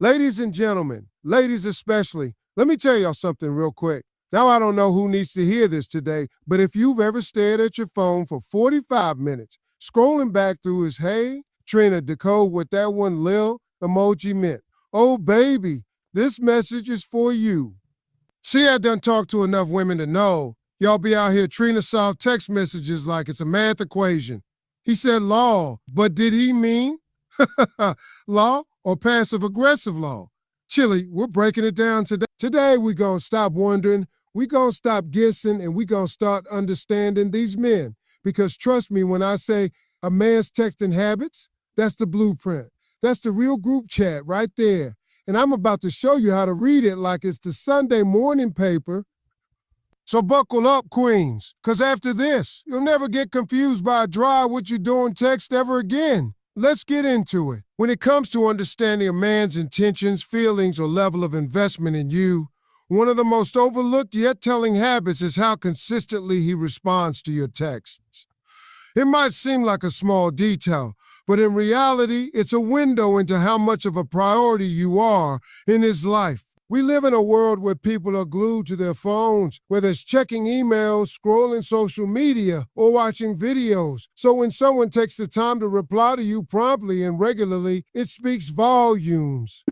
Ladies and gentlemen, ladies especially, let me tell y'all something real quick. Now, I don't know who needs to hear this today, but if you've ever stared at your phone for 45 minutes, scrolling back through his hey, trying to decode what that one lil emoji meant. Oh, baby, this message is for you. See, I done talked to enough women to know y'all be out here treating soft text messages like it's a math equation. He said law, but did he mean law or passive aggressive law? Chili, we're breaking it down today. Today, we're going to stop wondering, we're going to stop guessing, and we're going to start understanding these men. Because trust me when I say a man's texting habits, that's the blueprint. That's the real group chat right there. And I'm about to show you how to read it like it's the Sunday morning paper. So buckle up, queens, because after this, you'll never get confused by a dry what you doing text ever again. Let's get into it. When it comes to understanding a man's intentions, feelings, or level of investment in you, one of the most overlooked yet telling habits is how consistently he responds to your texts. It might seem like a small detail, but in reality, it's a window into how much of a priority you are in his life. We live in a world where people are glued to their phones, whether it's checking emails, scrolling social media, or watching videos. So when someone takes the time to reply to you promptly and regularly, it speaks volumes.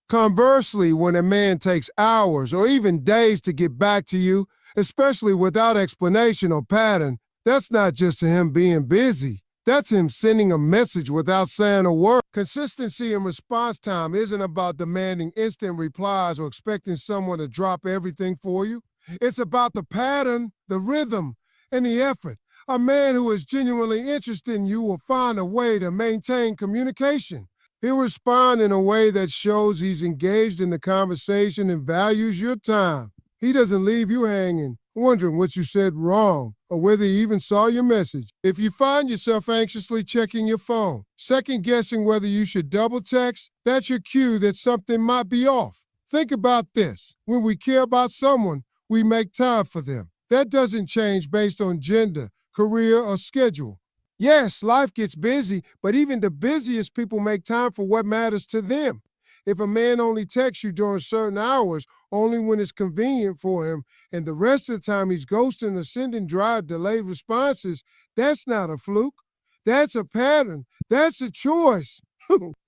Conversely, when a man takes hours or even days to get back to you, especially without explanation or pattern, that's not just him being busy. That's him sending a message without saying a word. Consistency in response time isn't about demanding instant replies or expecting someone to drop everything for you. It's about the pattern, the rhythm, and the effort. A man who is genuinely interested in you will find a way to maintain communication. He'll respond in a way that shows he's engaged in the conversation and values your time. He doesn't leave you hanging, wondering what you said wrong or whether he even saw your message. If you find yourself anxiously checking your phone, second guessing whether you should double text, that's your cue that something might be off. Think about this. When we care about someone, we make time for them. That doesn't change based on gender, career, or schedule. Yes, life gets busy, but even the busiest people make time for what matters to them. If a man only texts you during certain hours, only when it's convenient for him, and the rest of the time he's ghosting or sending dry, delayed responses, that's not a fluke. That's a pattern. That's a choice.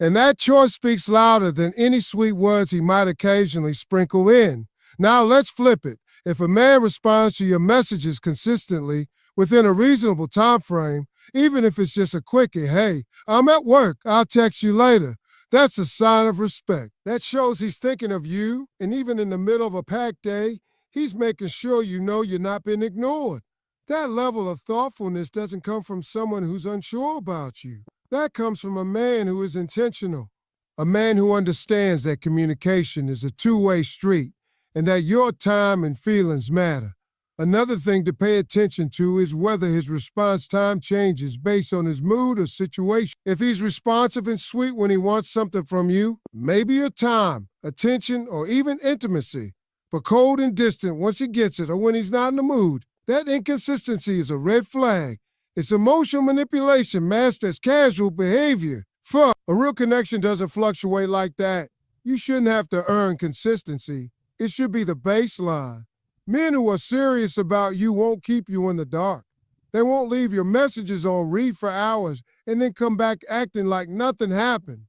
And that choice speaks louder than any sweet words he might occasionally sprinkle in. Now let's flip it. If a man responds to your messages consistently, within a reasonable time frame, even if it's just a quickie, hey, I'm at work, I'll text you later. That's a sign of respect. That shows he's thinking of you, and even in the middle of a packed day, he's making sure you know you're not being ignored. That level of thoughtfulness doesn't come from someone who's unsure about you. That comes from a man who is intentional, a man who understands that communication is a two-way street and that your time and feelings matter. Another thing to pay attention to is whether his response time changes based on his mood or situation. If he's responsive and sweet when he wants something from you, maybe your time, attention, or even intimacy, but cold and distant once he gets it or when he's not in the mood, that inconsistency is a red flag. It's emotional manipulation masked as casual behavior. Fuck, a real connection doesn't fluctuate like that. You shouldn't have to earn consistency. It should be the baseline. Men who are serious about you won't keep you in the dark. They won't leave your messages on read for hours and then come back acting like nothing happened.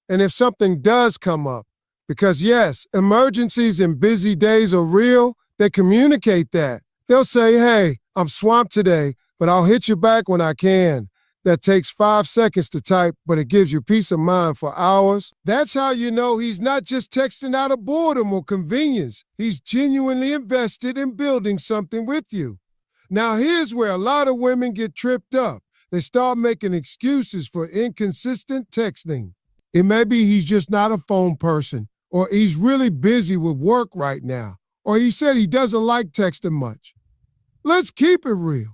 And if something does come up, because yes, emergencies and busy days are real, they communicate that. They'll say, hey, I'm swamped today, but I'll hit you back when I can. That takes 5 seconds to type, but it gives you peace of mind for hours. That's how you know he's not just texting out of boredom or convenience. He's genuinely invested in building something with you. Now, here's where a lot of women get tripped up. They start making excuses for inconsistent texting. It may be he's just not a phone person, or he's really busy with work right now, or he said he doesn't like texting much. Let's keep it real.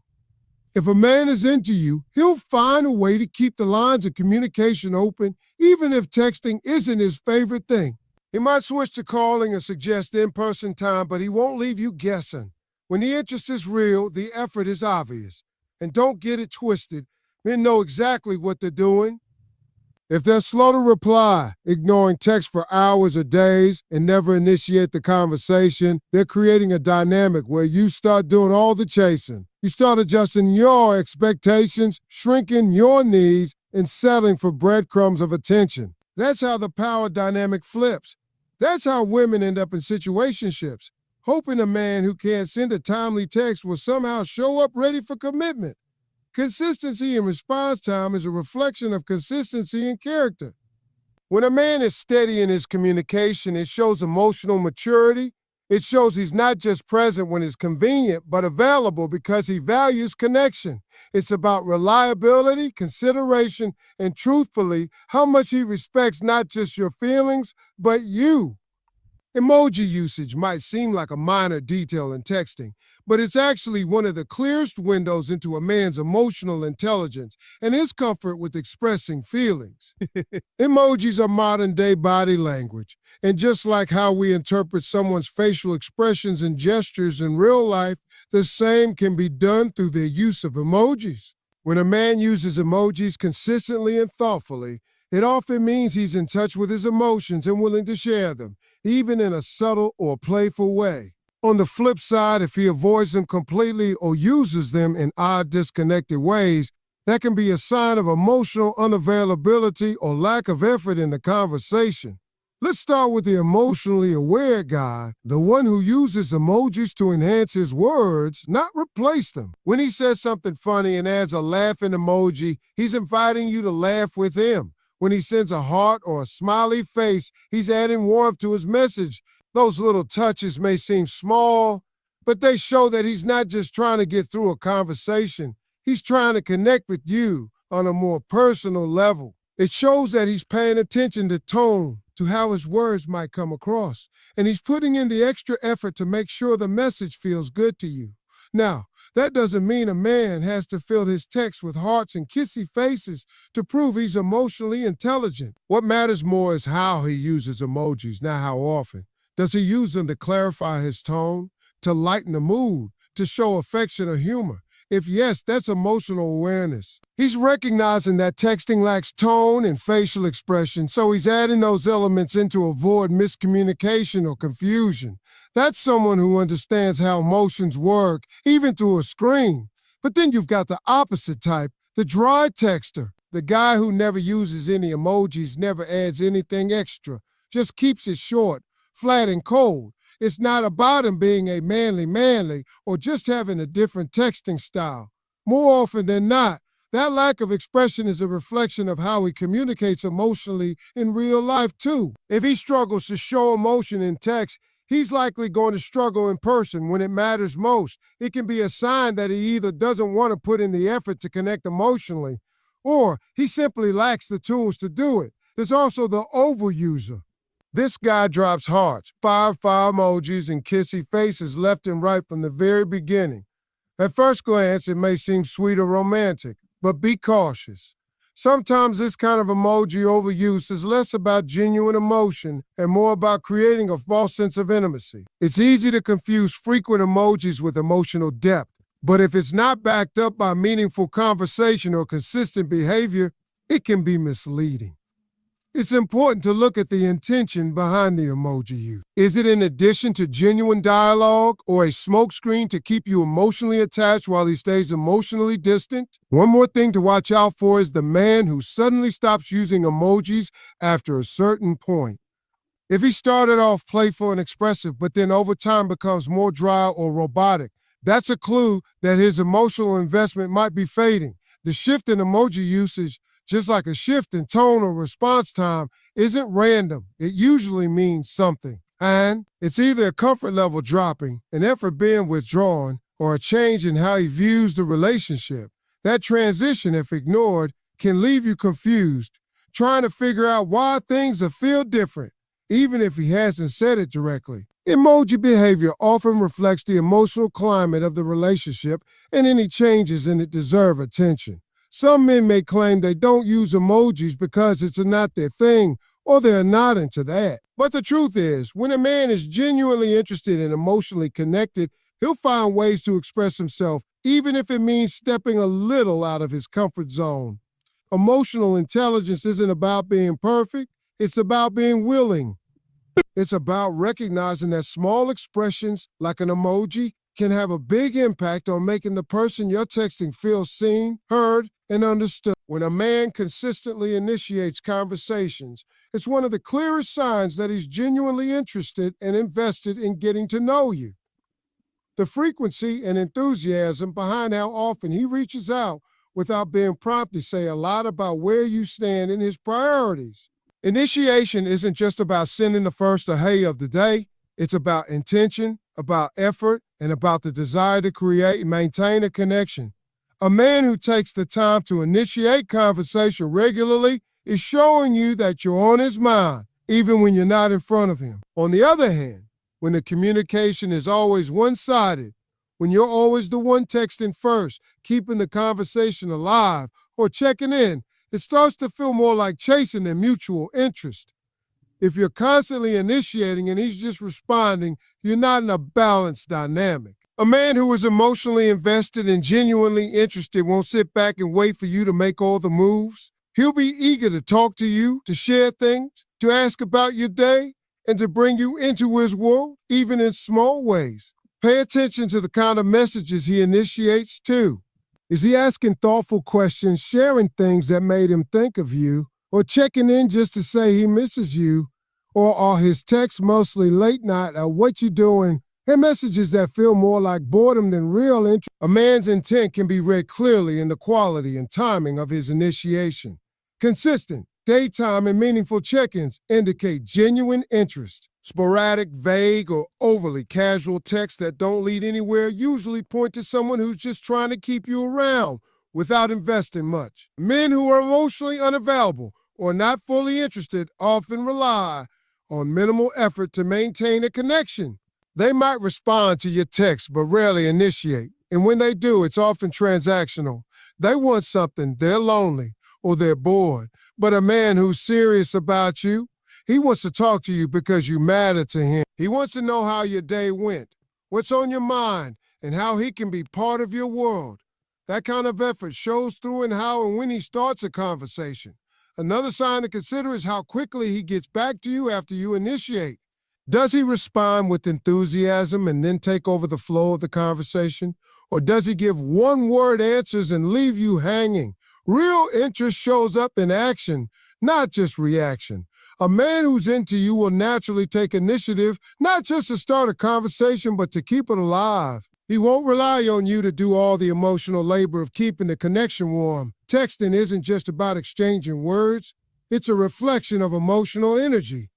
If a man is into you, he'll find a way to keep the lines of communication open, even if texting isn't his favorite thing. He might switch to calling or suggest in-person time, but he won't leave you guessing. When the interest is real, the effort is obvious. And don't get it twisted. Men know exactly what they're doing. If they're slow to reply, ignoring text for hours or days, and never initiate the conversation, they're creating a dynamic where you start doing all the chasing. You start adjusting your expectations, shrinking your needs, and settling for breadcrumbs of attention. That's how the power dynamic flips. That's how women end up in situationships, hoping a man who can't send a timely text will somehow show up ready for commitment. Consistency in response time is a reflection of consistency in character. When a man is steady in his communication, it shows emotional maturity. It shows he's not just present when it's convenient, but available because he values connection. It's about reliability, consideration, and truthfully, how much he respects not just your feelings, but you. Emoji usage might seem like a minor detail in texting, but it's actually one of the clearest windows into a man's emotional intelligence and his comfort with expressing feelings. Emojis are modern-day body language, and just like how we interpret someone's facial expressions and gestures in real life, the same can be done through their use of emojis. When a man uses emojis consistently and thoughtfully, it often means he's in touch with his emotions and willing to share them, even in a subtle or playful way. On the flip side, if he avoids them completely or uses them in odd, disconnected ways, that can be a sign of emotional unavailability or lack of effort in the conversation. Let's start with the emotionally aware guy, the one who uses emojis to enhance his words, not replace them. When he says something funny and adds a laughing emoji, he's inviting you to laugh with him. When he sends a heart or a smiley face, he's adding warmth to his message. Those little touches may seem small, but they show that he's not just trying to get through a conversation. He's trying to connect with you on a more personal level. It shows that he's paying attention to tone, to how his words might come across, and he's putting in the extra effort to make sure the message feels good to you. Now, that doesn't mean a man has to fill his text with hearts and kissy faces to prove he's emotionally intelligent. What matters more is how he uses emojis, not how often. Does he use them to clarify his tone, to lighten the mood, to show affection or humor? If yes, that's emotional awareness. He's recognizing that texting lacks tone and facial expression, so he's adding those elements in to avoid miscommunication or confusion. That's someone who understands how emotions work, even through a screen. But then you've got the opposite type, the dry texter, the guy who never uses any emojis, never adds anything extra, just keeps it short, flat and cold. It's not about him being a manly or just having a different texting style. More often than not, that lack of expression is a reflection of how he communicates emotionally in real life too. If he struggles to show emotion in text, he's likely going to struggle in person when it matters most. It can be a sign that he either doesn't want to put in the effort to connect emotionally, or he simply lacks the tools to do it. There's also the overuser. This guy drops hearts, fire emojis, and kissy faces left and right from the very beginning. At first glance, it may seem sweet or romantic, but be cautious. Sometimes this kind of emoji overuse is less about genuine emotion and more about creating a false sense of intimacy. It's easy to confuse frequent emojis with emotional depth, but if it's not backed up by meaningful conversation or consistent behavior, it can be misleading. It's important to look at the intention behind the emoji use. Is it in addition to genuine dialogue or a smokescreen to keep you emotionally attached while he stays emotionally distant? One more thing to watch out for is the man who suddenly stops using emojis after a certain point. If he started off playful and expressive, but then over time becomes more dry or robotic, that's a clue that his emotional investment might be fading. The shift in emoji usage, just like a shift in tone or response time, isn't random. It usually means something. And it's either a comfort level dropping, an effort being withdrawn, or a change in how he views the relationship. That transition, if ignored, can leave you confused, trying to figure out why things feel different, even if he hasn't said it directly. Emoji behavior often reflects the emotional climate of the relationship, and any changes in it deserve attention. Some men may claim they don't use emojis because it's not their thing, or they're not into that. But the truth is, when a man is genuinely interested and emotionally connected, he'll find ways to express himself, even if it means stepping a little out of his comfort zone. Emotional intelligence isn't about being perfect, it's about being willing. It's about recognizing that small expressions like an emoji can have a big impact on making the person you're texting feel seen, heard, and understood. When a man consistently initiates conversations, it's one of the clearest signs that he's genuinely interested and invested in getting to know you. The frequency and enthusiasm behind how often he reaches out without being prompted say a lot about where you stand in his priorities. Initiation isn't just about sending the first or hey of the day. It's about intention, about effort, and about the desire to create and maintain a connection. A man who takes the time to initiate conversation regularly is showing you that you're on his mind, even when you're not in front of him. On the other hand, when the communication is always one-sided, when you're always the one texting first, keeping the conversation alive, or checking in, it starts to feel more like chasing than mutual interest. If you're constantly initiating and he's just responding, you're not in a balanced dynamic. A man who is emotionally invested and genuinely interested won't sit back and wait for you to make all the moves. He'll be eager to talk to you, to share things, to ask about your day, and to bring you into his world, even in small ways. Pay attention to the kind of messages he initiates, too. Is he asking thoughtful questions, sharing things that made him think of you, or checking in just to say he misses you? Or are his texts mostly late night or what you doing, and messages that feel more like boredom than real interest? A man's intent can be read clearly in the quality and timing of his initiation. Consistent, daytime, and meaningful check-ins indicate genuine interest. Sporadic, vague, or overly casual texts that don't lead anywhere usually point to someone who's just trying to keep you around without investing much. Men who are emotionally unavailable or not fully interested often rely on minimal effort to maintain a connection. They might respond to your text but rarely initiate, and when they do, it's often transactional. They want something, they're lonely, or they're bored. But a man who's serious about you, he wants to talk to you because you matter to him. He wants to know how your day went, what's on your mind, and how he can be part of your world. That kind of effort shows through in how and when he starts a conversation. Another sign to consider is how quickly he gets back to you after you initiate. Does he respond with enthusiasm and then take over the flow of the conversation? Or does he give one-word answers and leave you hanging? Real interest shows up in action, not just reaction. A man who's into you will naturally take initiative, not just to start a conversation, but to keep it alive. He won't rely on you to do all the emotional labor of keeping the connection warm. Texting isn't just about exchanging words. It's a reflection of emotional energy.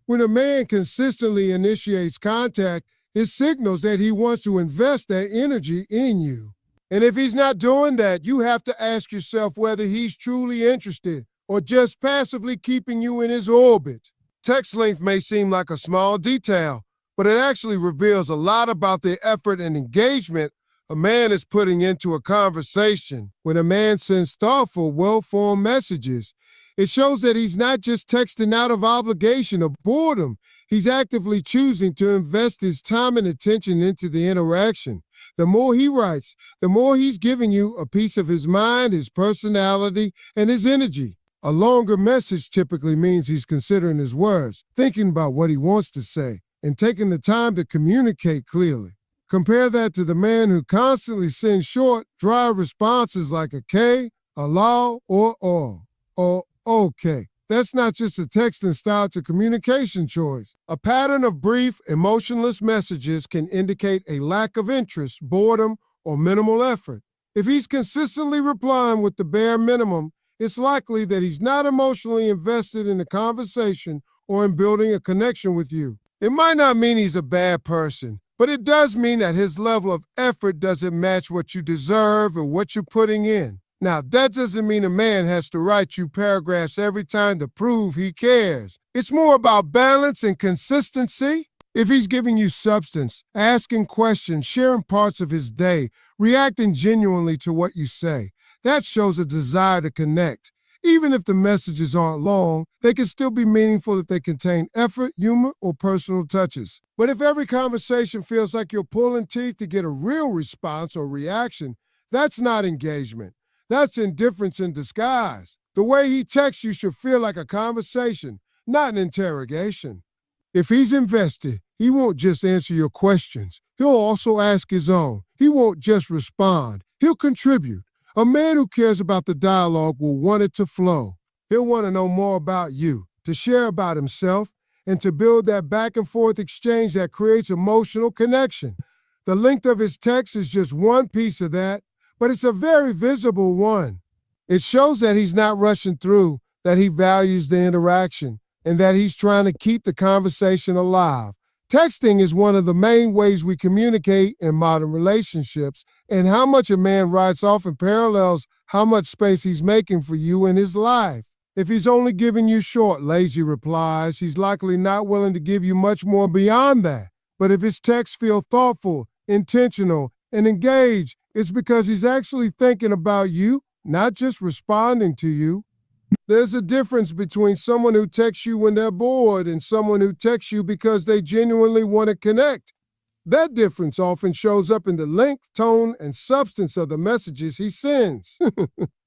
When a man consistently initiates contact, it signals that he wants to invest that energy in you. And if he's not doing that, you have to ask yourself whether he's truly interested or just passively keeping you in his orbit. Text length may seem like a small detail, but it actually reveals a lot about the effort and engagement a man is putting into a conversation. When a man sends thoughtful, well-formed messages, it shows that he's not just texting out of obligation or boredom. He's actively choosing to invest his time and attention into the interaction. The more he writes, the more he's giving you a piece of his mind, his personality, and his energy. A longer message typically means he's considering his words, thinking about what he wants to say, and taking the time to communicate clearly. Compare that to the man who constantly sends short, dry responses like a K, a law, or okay. That's not just a texting style, it's a communication choice. A pattern of brief, emotionless messages can indicate a lack of interest, boredom, or minimal effort. If he's consistently replying with the bare minimum, it's likely that he's not emotionally invested in the conversation or in building a connection with you. It might not mean he's a bad person, but it does mean that his level of effort doesn't match what you deserve or what you're putting in. Now, that doesn't mean a man has to write you paragraphs every time to prove he cares. It's more about balance and consistency. If he's giving you substance, asking questions, sharing parts of his day, reacting genuinely to what you say, that shows a desire to connect. Even if the messages aren't long, they can still be meaningful if they contain effort, humor, or personal touches. But if every conversation feels like you're pulling teeth to get a real response or reaction, that's not engagement. That's indifference in disguise. The way he texts you should feel like a conversation, not an interrogation. If he's invested, he won't just answer your questions. He'll also ask his own. He won't just respond. He'll contribute. A man who cares about the dialogue will want it to flow. He'll want to know more about you, to share about himself, and to build that back and forth exchange that creates emotional connection. The length of his text is just one piece of that, but it's a very visible one. It shows that he's not rushing through, that he values the interaction, and that he's trying to keep the conversation alive. Texting is one of the main ways we communicate in modern relationships, and how much a man writes often parallels how much space he's making for you in his life. If he's only giving you short, lazy replies, he's likely not willing to give you much more beyond that. But if his texts feel thoughtful, intentional, and engaged, it's because he's actually thinking about you, not just responding to you. There's a difference between someone who texts you when they're bored and someone who texts you because they genuinely want to connect. That difference often shows up in the length, tone, and substance of the messages he sends.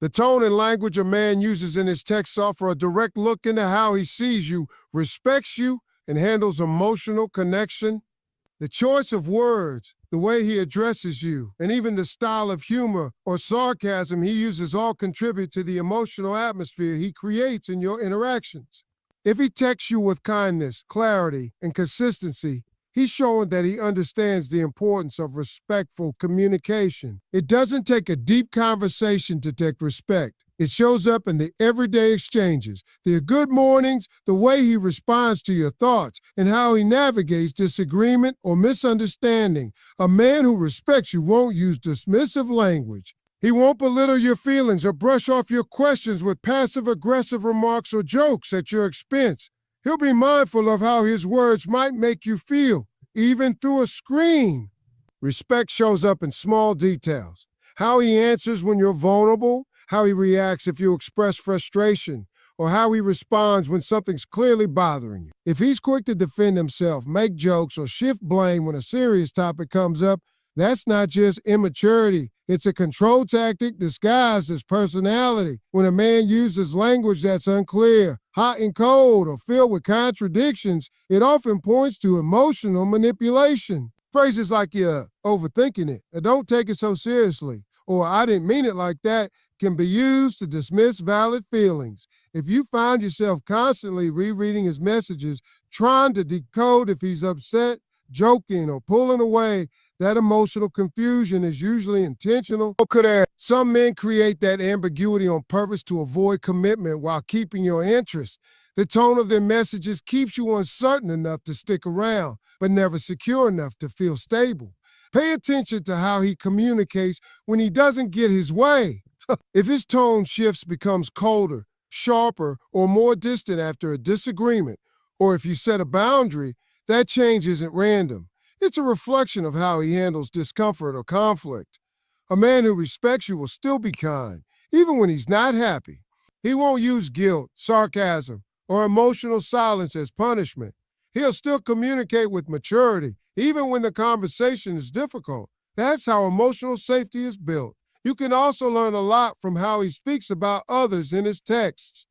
The tone and language a man uses in his texts offer a direct look into how he sees you, respects you, and handles emotional connection. The choice of words, the way he addresses you, and even the style of humor or sarcasm he uses all contribute to the emotional atmosphere he creates in your interactions. If he texts you with kindness, clarity, and consistency, he's showing that he understands the importance of respectful communication. It doesn't take a deep conversation to take respect. It shows up in the everyday exchanges, the good mornings, the way he responds to your thoughts, and how he navigates disagreement or misunderstanding. A man who respects you won't use dismissive language. He won't belittle your feelings or brush off your questions with passive-aggressive remarks or jokes at your expense. He'll be mindful of how his words might make you feel, even through a screen. Respect shows up in small details. How he answers when you're vulnerable, how he reacts if you express frustration, or how he responds when something's clearly bothering you. If he's quick to defend himself, make jokes, or shift blame when a serious topic comes up, that's not just immaturity. It's a control tactic disguised as personality. When a man uses language that's unclear, hot and cold, or filled with contradictions, it often points to emotional manipulation. Phrases like "you're overthinking it," or "don't take it so seriously," or "I didn't mean it like that," can be used to dismiss valid feelings. If you find yourself constantly rereading his messages, trying to decode if he's upset, joking, or pulling away, that emotional confusion is usually intentional. Some men create that ambiguity on purpose to avoid commitment while keeping your interest. The tone of their messages keeps you uncertain enough to stick around, but never secure enough to feel stable. Pay attention to how he communicates when he doesn't get his way. If his tone shifts, becomes colder, sharper, or more distant after a disagreement, or if you set a boundary, that change isn't random. It's a reflection of how he handles discomfort or conflict. A man who respects you will still be kind, even when he's not happy. He won't use guilt, sarcasm, or emotional silence as punishment. He'll still communicate with maturity, even when the conversation is difficult. That's how emotional safety is built. You can also learn a lot from how he speaks about others in his texts.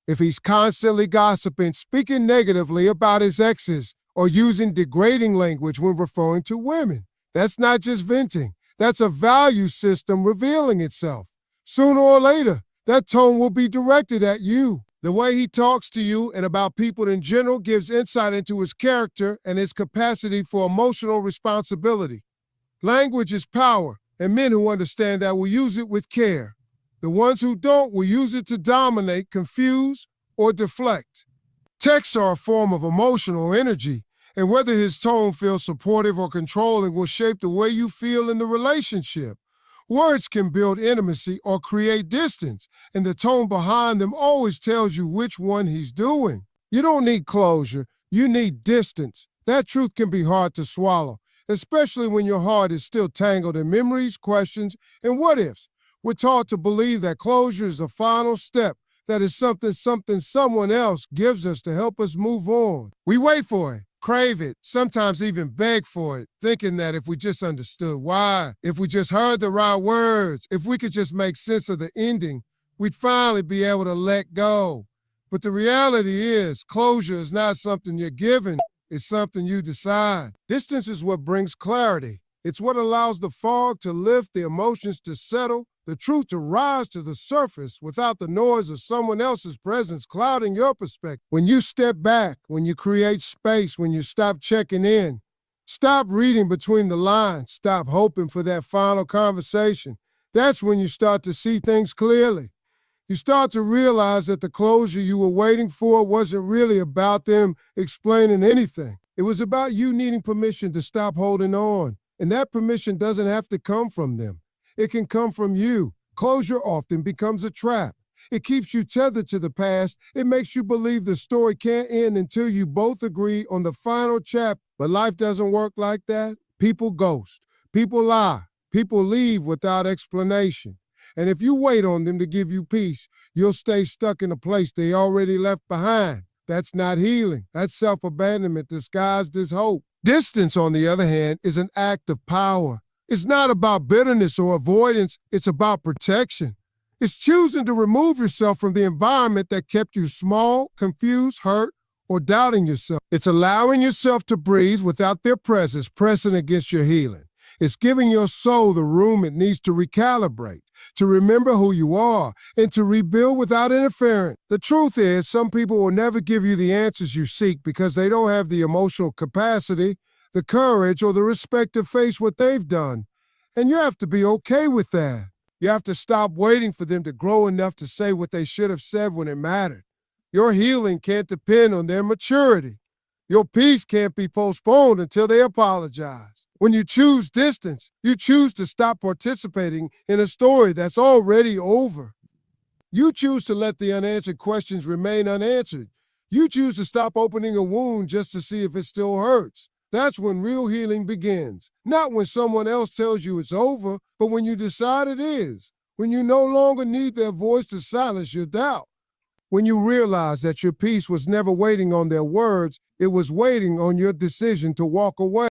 If he's constantly gossiping, speaking negatively about his exes, or using degrading language when referring to women, that's not just venting. That's a value system revealing itself. Sooner or later, that tone will be directed at you. The way he talks to you and about people in general gives insight into his character and his capacity for emotional responsibility. Language is power, and men who understand that will use it with care. The ones who don't will use it to dominate, confuse, or deflect. Texts are a form of emotional energy, and whether his tone feels supportive or controlling will shape the way you feel in the relationship. Words can build intimacy or create distance, and the tone behind them always tells you which one he's doing. You don't need closure, you need distance. That truth can be hard to swallow, especially when your heart is still tangled in memories, questions, and what-ifs. We're taught to believe that closure is the final step, that is something someone else gives us to help us move on. We wait for it, crave it, sometimes even beg for it, thinking that if we just understood why, if we just heard the right words, if we could just make sense of the ending, we'd finally be able to let go. But the reality is, closure is not something you're given, it's something you decide. Distance is what brings clarity. It's what allows the fog to lift, the emotions to settle, the truth to rise to the surface without the noise of someone else's presence clouding your perspective. When you step back, when you create space, when you stop checking in, stop reading between the lines, stop hoping for that final conversation, that's when you start to see things clearly. You start to realize that the closure you were waiting for wasn't really about them explaining anything. It was about you needing permission to stop holding on. And that permission doesn't have to come from them. It can come from you. Closure often becomes a trap. It keeps you tethered to the past. It makes you believe the story can't end until you both agree on the final chapter. But life doesn't work like that. People ghost. People lie. People leave without explanation. And if you wait on them to give you peace, you'll stay stuck in a place they already left behind. That's not healing. That's self-abandonment disguised as hope. Distance, on the other hand, is an act of power. It's not about bitterness or avoidance. It's about protection. It's choosing to remove yourself from the environment that kept you small, confused, hurt, or doubting yourself. It's allowing yourself to breathe without their presence pressing against your healing. It's giving your soul the room it needs to recalibrate, to remember who you are, and to rebuild without interfering. The truth is, some people will never give you the answers you seek because they don't have the emotional capacity, the courage, or the respect to face what they've done. And you have to be okay with that. You have to stop waiting for them to grow enough to say what they should have said when it mattered. Your healing can't depend on their maturity. Your peace can't be postponed until they apologize. When you choose distance, you choose to stop participating in a story that's already over. You choose to let the unanswered questions remain unanswered. You choose to stop opening a wound just to see if it still hurts. That's when real healing begins. Not when someone else tells you it's over, but when you decide it is. When you no longer need their voice to silence your doubt. When you realize that your peace was never waiting on their words, it was waiting on your decision to walk away.